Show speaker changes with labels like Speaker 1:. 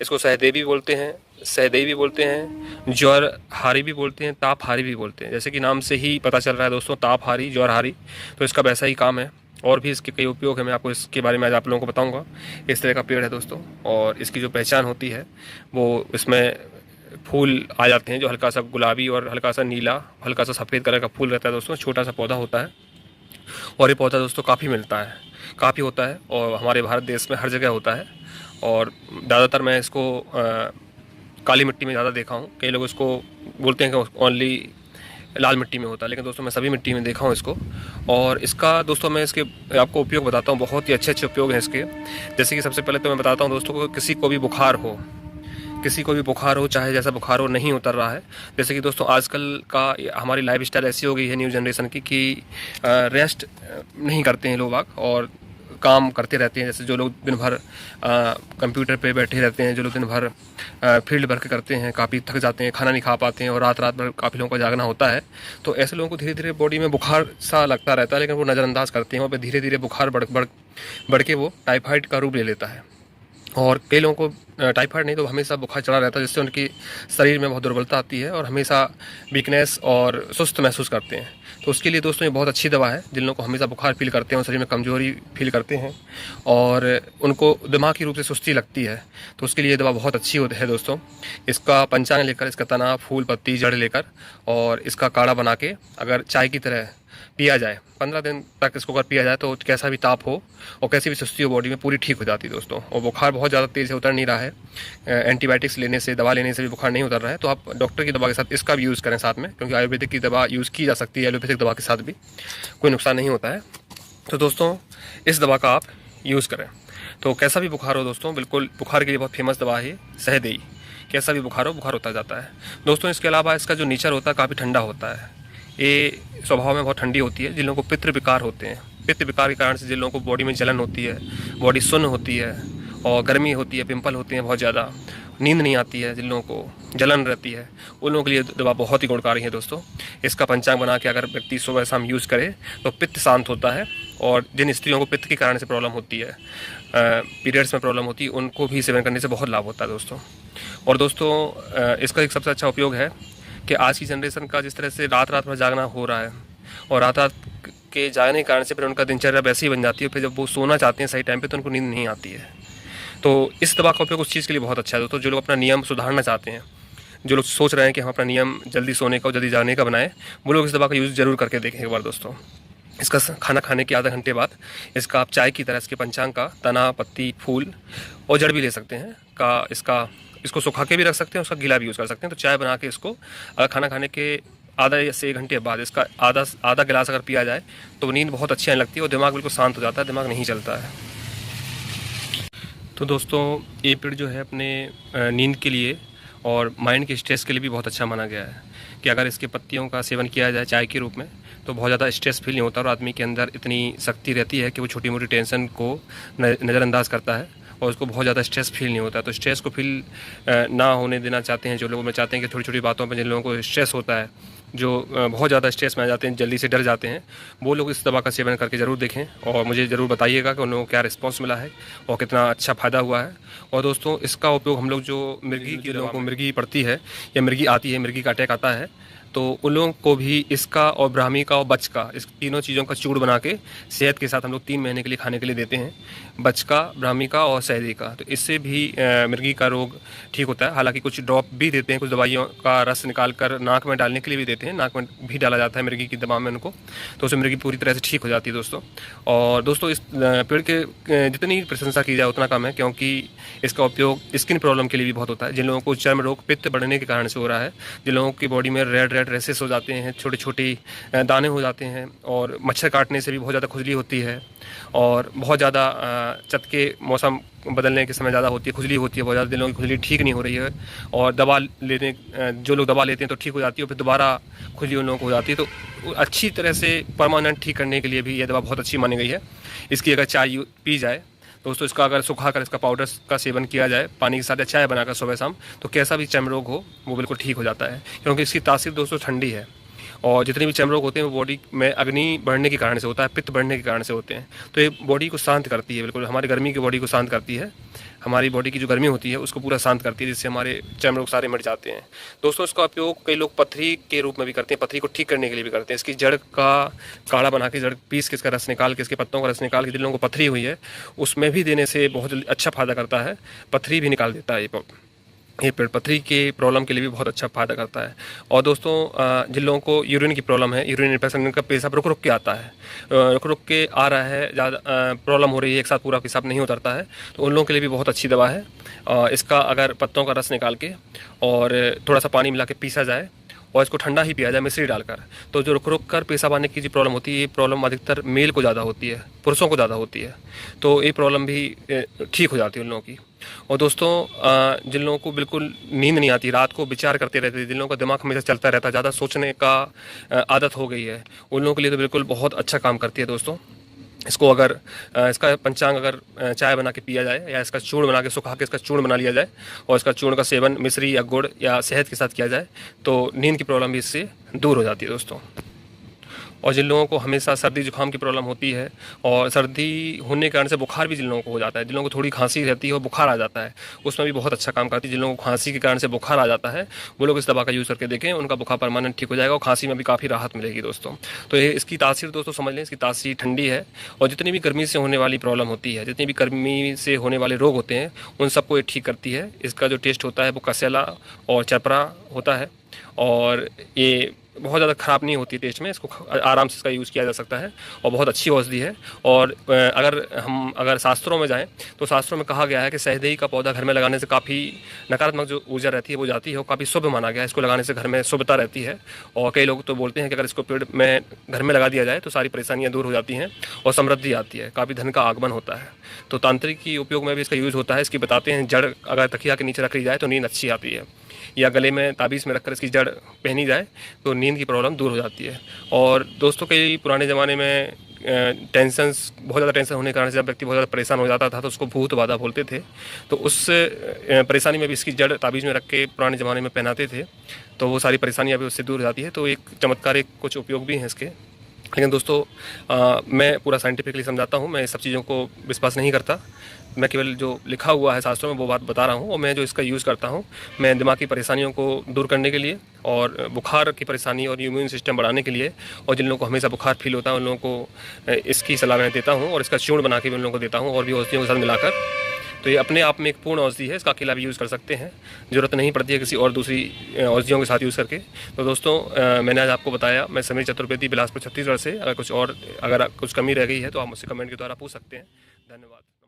Speaker 1: इसको सहदेवी भी बोलते हैं, सहदेवी भी बोलते हैं, ज्वरहारी भी बोलते हैं, तापहारी भी बोलते हैं। जैसे कि नाम से ही पता चल रहा है दोस्तों, तापहारी, ज्वरहारी, तो इसका वैसा ही काम है। और भी इसके कई उपयोग है, मैं आपको इसके बारे में आज आप लोगों को बताऊंगा। इस तरह का पेड़ है दोस्तों, और इसकी जो पहचान होती है वो इसमें फूल आ जाते हैं जो हल्का सा गुलाबी और हल्का सा नीला, हल्का सा सफ़ेद कलर का फूल रहता है दोस्तों। छोटा सा पौधा होता है, और ये पौधा दोस्तों काफ़ी मिलता है, काफ़ी होता है, और हमारे भारत देश में हर जगह होता है। और ज़्यादातर मैं इसको काली मिट्टी में ज़्यादा देखा हूँ। कई लोग इसको बोलते हैं कि ओनली लाल मिट्टी में होता है, लेकिन दोस्तों मैं सभी मिट्टी में देखा हूँ इसको। और इसका दोस्तों मैं इसके आपको उपयोग बताता हूँ, बहुत ही अच्छे अच्छे उपयोग हैं इसके। जैसे कि सबसे पहले तो मैं बताता हूँ दोस्तों को, किसी को भी बुखार हो, किसी को भी बुखार हो, चाहे जैसा बुखार हो, नहीं उतर रहा है। जैसे कि दोस्तों आजकल का हमारी लाइफस्टाइल ऐसी हो गई है न्यू जनरेशन की कि रेस्ट नहीं करते हैं लोग बाग, और काम करते रहते हैं। जैसे जो लोग दिन भर कंप्यूटर पे बैठे रहते हैं, जो लोग दिन भर फील्ड वर्क करते हैं, काफ़ी थक जाते हैं, खाना नहीं खा पाते हैं, और रात रात भर काफ़ी लोगों का जागना होता है। तो ऐसे लोगों को धीरे धीरे बॉडी में बुखार सा लगता रहता है, लेकिन वो नज़रअंदाज करते हैं। वहाँ पर धीरे धीरे बुखार बढ़ के वो टाइफाइड का रूप ले लेता है। और कई लोगों को टाइफाइड नहीं तो हमेशा बुखार चढ़ा रहता है, जिससे उनकी शरीर में बहुत दुर्बलता आती है और हमेशा वीकनेस और सुस्त महसूस करते हैं। तो उसके लिए दोस्तों ये बहुत अच्छी दवा है। जिन लोगों को हमेशा बुखार फील करते हैं, शरीर में कमजोरी फील करते हैं, और उनको दिमागी रूप से सुस्ती लगती है, तो उसके लिए ये दवा बहुत अच्छी होती है दोस्तों। इसका पंचांग लेकर, इसका तना, फूल, पत्ती, जड़ लेकर, और इसका काढ़ा बना के अगर चाय की तरह पिया जाए, 15 दिन तक इसको अगर पिया जाए, तो कैसा भी ताप हो और कैसी भी सुस्ती हो बॉडी में, पूरी ठीक हो जाती है दोस्तों। और बुखार बहुत ज़्यादा तेज़ से उतर नहीं रहा है, एंटीबायोटिक्स लेने से, दवा लेने से भी बुखार नहीं उतर रहा है, तो आप डॉक्टर की दवा के साथ इसका भी यूज़ करें साथ में, क्योंकि आयुर्वेदिक की दवा यूज़ की जा सकती है, एलोपैथिक दवा के साथ भी कोई नुकसान नहीं होता है। तो दोस्तों इस दवा का आप यूज़ करें। तो कैसा भी बुखार हो दोस्तों, बिल्कुल बुखार के लिए बहुत फेमस दवा है सहदेई। कैसा भी बुखार हो, बुखार उतर जाता है दोस्तों। इसके अलावा इसका जो नेचर होता है काफ़ी ठंडा होता है, ये स्वभाव में बहुत ठंडी होती है। जिन लोगों को पित्त विकार होते हैं, पित्त विकार के कारण से जिन लोगों को बॉडी में जलन होती है, बॉडी सुन्न होती है, और गर्मी होती है, पिंपल होते हैं बहुत ज़्यादा, नींद नहीं आती है, जिन लोगों को जलन रहती है, उन लोगों के लिए दवा बहुत ही गुणकारी है दोस्तों। इसका पंचांग बना के अगर व्यक्ति सुबह शाम यूज़ करे तो पित्त शांत होता है। और जिन स्त्रियों को पित्त के कारण से प्रॉब्लम होती है, पीरियड्स में प्रॉब्लम होती है, उनको भी सेवन करने से बहुत लाभ होता है दोस्तों। और दोस्तों इसका एक सबसे अच्छा उपयोग है कि आज की जनरेशन का जिस तरह से रात रात भर जागना हो रहा है, और रात रात के जागने के कारण से फिर उनका दिनचर्या वैसे ही बन जाती है, फिर जब वो सोना चाहते हैं सही टाइम पे, तो उनको नींद नहीं आती है। तो इस दवा का उपयोग उस चीज़ के लिए बहुत अच्छा है दोस्तों। जो लोग अपना नियम सुधारना चाहते हैं, जो लोग सोच रहे हैं कि हम अपना नियम जल्दी सोने का और जल्दी जागने का बनाएं, वो लोग इस दवा का यूज़ जरूर करके देखें एक बार दोस्तों। इसका खाना खाने के आधा घंटे बाद इसका आप चाय की तरह इसके पंचांग का तना, पत्ती, फूल और जड़ भी ले सकते हैं का इसको सुखा के भी रख सकते हैं, उसका गीला भी यूज़ कर सकते हैं। तो चाय बना के इसको अगर खाना खाने के आधा से 1 घंटे बाद इसका आधा गिलास अगर पिया जाए, तो नींद बहुत अच्छी आने लगती है और दिमाग बिल्कुल शांत हो जाता है, दिमाग नहीं चलता है। तो दोस्तों ये पेड़ जो है अपने नींद के लिए और माइंड के स्ट्रेस के लिए भी बहुत अच्छा माना गया है, कि अगर इसके पत्तियों का सेवन किया जाए चाय के रूप में, तो बहुत ज़्यादा स्ट्रेस फील नहीं होता, और आदमी के अंदर इतनी शक्ति रहती है कि वो छोटी मोटी टेंशन को नज़रअंदाज करता है, और उसको बहुत ज़्यादा स्ट्रेस फील नहीं होता। तो स्ट्रेस को फील ना होने देना चाहते हैं जो लोग, मैं चाहते हैं कि छोटी छोटी बातों पर जिन लोगों को स्ट्रेस होता है, जो बहुत ज़्यादा स्ट्रेस में आ जाते हैं, जल्दी से डर जाते हैं, वो लोग इस दवा का सेवन करके ज़रूर देखें, और मुझे ज़रूर बताइएगा कि उन लोगों को क्या रिस्पॉन्स मिला है और कितना अच्छा फ़ायदा हुआ है। और दोस्तों इसका उपयोग हम लोग जो मिर्गी के लोगों को मिर्गी पड़ती है या मिर्गी आती है, मिर्गी का अटैक आता है, तो उन लोगों को भी इसका और ब्राह्मी का और बच का, इस तीनों चीज़ों का चूर्ण बना के सेहत के साथ हम लोग 3 महीने के लिए खाने के लिए देते हैं, बच का, ब्राह्मी का और सहदी का। तो इससे भी मिर्गी का रोग ठीक होता है। हालांकि कुछ ड्रॉप भी देते हैं, कुछ दवाइयों का रस निकाल कर नाक में डालने के लिए भी देते हैं, नाक में भी डाला जाता है मिर्गी की दवा में उनको, तो उससे मिर्गी पूरी तरह से ठीक हो जाती है दोस्तों। और दोस्तों इस पेड़ के जितनी प्रशंसा की जाए उतना कम है, क्योंकि इसका उपयोग स्किन प्रॉब्लम के लिए भी बहुत होता है। जिन लोगों को चर्म रोग पित्त बढ़ने के कारण से हो रहा है, जिन लोगों की बॉडी में रेड रेसेस हो जाते हैं, छोटे छोटे दाने हो जाते हैं, और मच्छर काटने से भी बहुत ज़्यादा खुजली होती है, और बहुत ज़्यादा चटके मौसम बदलने के समय ज़्यादा होती है, खुजली होती है बहुत ज़्यादा, जिन लोगों की खुजली ठीक नहीं हो रही है, और दवा लेने जो लोग दवा लेते हैं तो ठीक हो जाती है, और फिर दोबारा खुजली उन लोगों को हो जाती है। तो अच्छी तरह से परमानेंट ठीक करने के लिए भी यह दवा बहुत अच्छी मानी गई है। इसकी अगर चाय पी जाए दोस्तों, इसका अगर सुखा कर इसका पाउडर का सेवन किया जाए पानी के साथ, या चाय बनाकर सुबह शाम, तो कैसा भी चर्म रोग हो वो बिल्कुल ठीक हो जाता है, क्योंकि इसकी तासीर दोस्तों ठंडी है। और जितने भी चर्म रोग होते हैं वो बॉडी में अग्नि बढ़ने के कारण से होता है, पित्त बढ़ने के कारण से होते हैं। तो ये बॉडी को शांत करती है, बिल्कुल हमारी गर्मी की बॉडी को शांत करती है, हमारी बॉडी की जो गर्मी होती है उसको पूरा शांत करती है, जिससे हमारे चर्म रोग सारे मिट जाते हैं। दोस्तों इसका उपयोग कई लोग पथरी के रूप में भी करते हैं, पथरी को ठीक करने के लिए भी करते हैं। इसकी जड़ का काढ़ा बना के, जड़ पीस के, इसका रस निकाल के, इसके पत्तों का रस निकाल के जिन लोगों को पथरी हुई है उसमें भी देने से बहुत जल्दी अच्छा फ़ायदा करता है, पथरी भी निकाल देता है ये पेड़। पथरी के प्रॉब्लम के लिए भी बहुत अच्छा फ़ायदा करता है। और दोस्तों जिन लोगों को यूरिन की प्रॉब्लम है, यूरिन इन्फेक्शन, इनका पेशाब रुक रुक के आता है, रुक रुक के आ रहा है, ज़्यादा प्रॉब्लम हो रही है, एक साथ पूरा पेशाब नहीं उतरता है, तो उन लोगों के लिए भी बहुत अच्छी दवा है। इसका अगर पत्तों का रस निकाल के और थोड़ा सा पानी मिला के पीसा जाए और इसको ठंडा ही पिया जाए मिश्री डालकर, तो जो रुक रुक कर पेशाब आने की जो प्रॉब्लम होती है, ये प्रॉब्लम अधिकतर मेल को ज़्यादा होती है, पुरुषों को ज़्यादा होती है, तो ये प्रॉब्लम भी ठीक हो जाती है उन लोगों की। और दोस्तों जिन लोगों को बिल्कुल नींद नहीं आती, रात को विचार करते रहते, जिन लोगों का दिमाग हमेशा चलता रहता है, ज़्यादा सोचने का आदत हो गई है, उन लोगों के लिए तो बिल्कुल बहुत अच्छा काम करती है दोस्तों। इसको अगर इसका पंचांग अगर चाय बना के पिया जाए या इसका चूर्ण बना के सुखा के इसका चूर्ण बना लिया जाए और इसका चूर्ण का सेवन मिश्री या गुड़ या शहद के साथ किया जाए तो नींद की प्रॉब्लम भी इससे दूर हो जाती है दोस्तों। और जिन लोगों को हमेशा सर्दी जुकाम की प्रॉब्लम होती है और सर्दी होने के कारण से बुखार भी जिन लोगों को हो जाता है, जिन लोगों को थोड़ी खांसी रहती है और बुखार आ जाता है, उसमें भी बहुत अच्छा काम करती है। जिन लोगों को खांसी के कारण से बुखार आ जाता है वो लोग इस दवा का यूज़ करके देखें, उनका बुखार परमानेंट ठीक हो जाएगा और खांसी में भी काफ़ी राहत मिलेगी दोस्तों। तो ये इसकी तासीर दोस्तों समझ लें, इसकी तासीर ठंडी है और जितनी भी गर्मी से होने वाली प्रॉब्लम होती है, जितनी भी गर्मी से होने वाले रोग होते हैं, उन सबको ये ठीक करती है। इसका जो टेस्ट होता है वो कसैला और चपरा होता है और ये बहुत ज़्यादा ख़राब नहीं होती टेस्ट में, इसको आराम से इसका यूज़ किया जा सकता है और बहुत अच्छी औषधि है। और अगर शास्त्रों में जाएं तो शास्त्रों में कहा गया है कि सहदेई का पौधा घर में लगाने से काफ़ी नकारात्मक जो ऊर्जा रहती है वो जाती है और काफ़ी शुभ माना गया है। इसको लगाने से घर में शुभता रहती है और कई लोग तो बोलते हैं कि अगर इसको पेड़ में घर में लगा दिया जाए तो सारी परेशानियाँ दूर हो जाती हैं और समृद्धि आती है, काफ़ी धन का आगमन होता है। तो तांत्रिक की उपयोग में भी इसका यूज़ होता है। इसकी बताते हैं जड़ अगर तकिया के नीचे रख ली जाए तो नींद अच्छी आती है, या गले में ताबीज़ में रखकर इसकी जड़ पहनी जाए तो नींद की प्रॉब्लम दूर हो जाती है। और दोस्तों कई पुराने ज़माने में बहुत ज़्यादा टेंशन होने के कारण से जब व्यक्ति बहुत ज़्यादा परेशान हो जाता था तो उसको भूत बाधा बोलते थे, तो उस परेशानी में भी इसकी जड़ ताबीज़ में रख के पुराने ज़माने में पहनाते थे, तो वो सारी परेशानियाँ भी उससे दूर हो जाती है। तो एक चमत्कार, कुछ उपयोग भी हैं इसके। लेकिन दोस्तों मैं पूरा साइंटिफिकली समझाता हूँ, मैं सब चीज़ों को विश्वास नहीं करता, मैं केवल जो लिखा हुआ है शास्त्रों में वो बात बता रहा हूँ। और मैं जो इसका यूज़ करता हूँ, मैं दिमाग की परेशानियों को दूर करने के लिए और बुखार की परेशानी और इम्यून सिस्टम बढ़ाने के लिए, और जिन लोगों को हमेशा बुखार फील होता है उन लोगों को इसकी सलाह मैं देता हूँ और इसका चूर्ण बना के भी उन लोगों को देता हूँ और भी औषधियों के साथ मिलाकर। तो ये अपने आप में एक पूर्ण औषधि है, इसका अकेला भी यूज़ कर सकते हैं, ज़रूरत नहीं पड़ती है किसी और दूसरी औषधियों के साथ यूज़ करके। तो दोस्तों मैंने आज आपको बताया, मैं समीर चतुर्वेदी, बिलासपुर छत्तीसगढ़ से। अगर कुछ कमी रह गई है तो आप मुझसे कमेंट के द्वारा पूछ सकते हैं। धन्यवाद।